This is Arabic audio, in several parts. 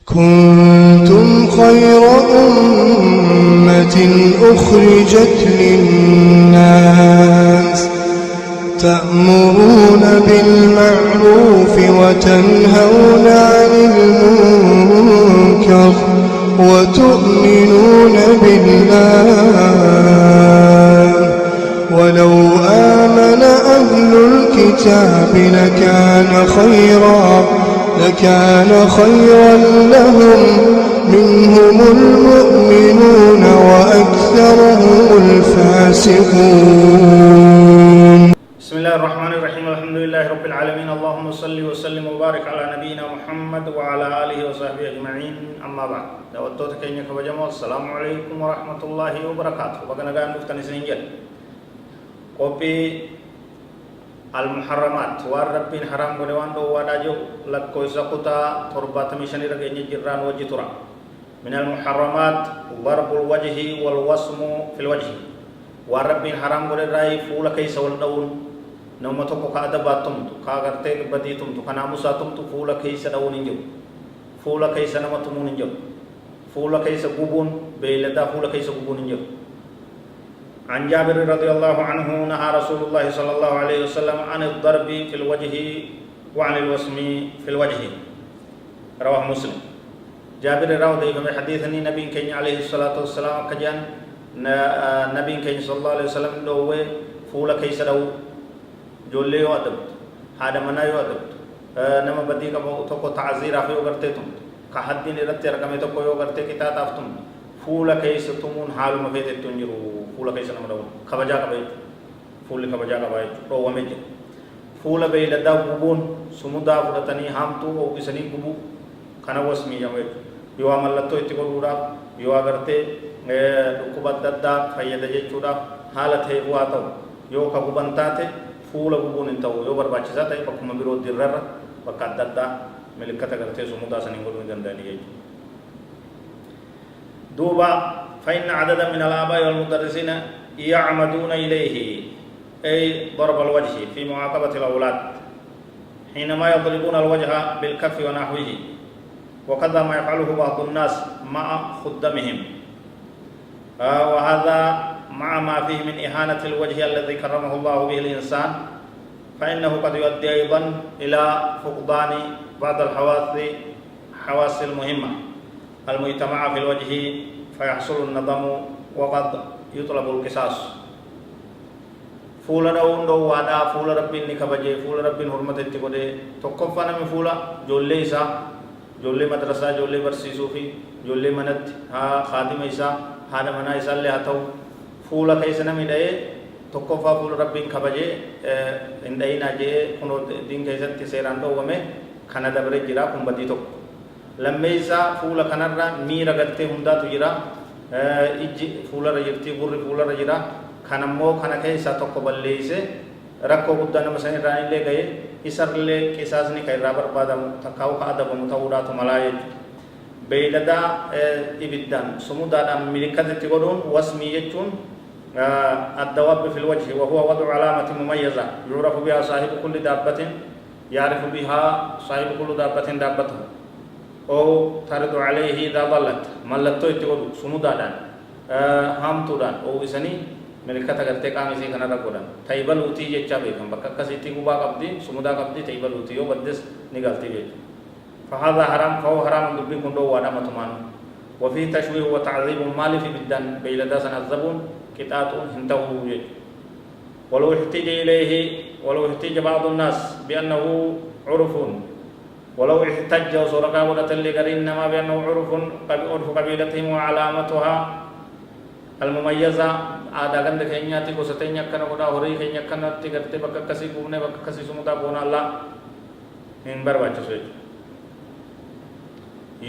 كنتم خير أمة أخرجت للناس تأمرون بالمعروف وتنهون عن المنكر وتؤمنون بالله ولو آمن أهل الكتاب لكان خيرا لهم منهم المؤمنون وأكثرهم الفاسقون. بسم الله الرحمن الرحيم. الحمد لله رب العالمين. اللهم صل وسلم وبارك على نبينا محمد وعلى آله وصحبه أجمعين. أما بعد دعوتك كينك وجمع السلام عليكم ورحمة الله وبركاته. وكنا قاعد نفتن سنجل قبي المحرمات والربين حرام ونوان دو وداجو لكو سقطا تربات مشاني رجعني جيران وجه ترى من المحرمات ضرب الوجه والوسم في الوجه والربين حرام ونراي فولا كيس والدون نومتو كادباتم كاغرتك بديتم كناموساتم فولا كيس دون نجو فولا كيس نمتم نجو فولا كيس غبون بيلدا فولا كيس غبون نجو. عن جابر رضي الله عنه نهى رسول الله صلى الله عليه وسلم عن الضرب في الوجه وعن الوسم في الوجه. رواه مسلم. جابر راودي في حديث نبي كين عليه الصلاة والسلام كجان نبي كين صلى الله عليه وسلم دوه فولا كيس دو جولي وادب هذا منا يوادب نما بدي كم توكو تعزير في وقرتهم كحدين رتي رقم توكو وقرتي كتاب أفتم فولا كيس تمون حال ما في تنجرو فولا كيس نما دو خبجا كباي فول خبجا كباي رو ومج فولا بيل دا غبون سمودا فرتني هم تو او كسني غبو كنا وسمي جامي يوا ملتو اتكو رودا يوا غرتي دكوبددا فيدا جچودا حالت هي واتو يو كغبنتاته فولا غبون انتو يو برباچسا تاي پكم بيرو ديرر وقددا ملكتا غرتي سمودا سنيغو دنداني دوبا فإن عددا من الآباء والمدرسين يعمدون إليه أي ضرب الوجه في معاقبة الأولاد حينما يضربون الوجه بالكف ونحوه وكذا ما يفعله بعض الناس مع خدمهم وهذا مع ما فيه من إهانة الوجه الذي كرمه الله به الإنسان فإنه قد يؤدي أيضا إلى فقدان بعض الحواس المهمة المجتمع في الوجه فيحصل الندم وقد يطلب القصاص. فولا داون دو وادا فولا ربين نكبجي فولا ربين حرمت اتقودي تقفنا من فولا جولي إسا جولي مدرسة جولي برسيسو في جولي منت خادم إسا هذا منا إسا اللي هاتو فولا كيسنا مدعي تقفا فولا ربين كبجي اندعي ناجي كنو دين كيسن تسيران دو ومي خانا دبري جرا كنبدي تق لميسا فولا كنرا ميرا غرتي هندا تجرا إجي فولا رجرتي بوري فولا رجرا خنمو خنا كيسا توكو بلليسه ركو بدنا مسني راني لے گئے اسر لے قصاصني كيرا بربادم تكاو ادب متورات ملاي بيلدا ابدان سمودا ملكات تقولون واسمي يجون الدواب في الوجه وهو وضع علامة مميزة يعرف بها صاحب كل دابة يعرف بها صاحب كل دابة دابته أو ترد عليه إذا ضلت ملتو يتقول سمودان هامتودان أو إسني ملكة غرتي كامي سي كنا ركودان تايبل وتي جچا بكم بكك سيتي غبا قبدي سمودا قبدي تايبل وتي يو بدس نغالتي بيت فهذا حرام فهو حرام دبي كندو وادا متمان وفي تشويه وتعذيب مال في بدن بيلدا سنذبون كتات هنتو ولو احتج بعض الناس بأنه عرف ولو احتج وصرقا ودت اللي إنما بأنه عرف قبيلتهم وعلامتها المميزة عادة كند كينياتي كوستينيا كنا كنا هوري كينيا كنا تيغرتي بكا كسي بومني بكا كسي سمودا بونا الله إن برباچو سوي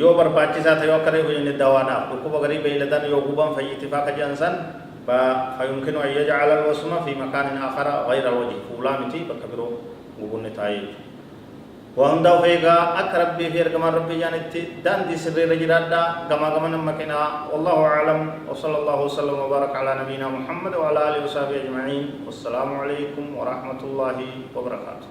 يو برباچي ساتھ يو کرے ہوئی نے دوانا کو بغری بیلدان يو غبان في اتفاق جانسان فيمكن أن يجعل الوسم في مكان آخر غير الوجه فولا متي بكبرو غبون تاي وهندا فيغا أقرب في رقم ربي جانتي دان دي سر رجرادا كما نمكنا والله أعلم وصلى الله وسلم وبارك على نبينا محمد وعلى آله وصحبه أجمعين والسلام عليكم ورحمة الله وبركاته.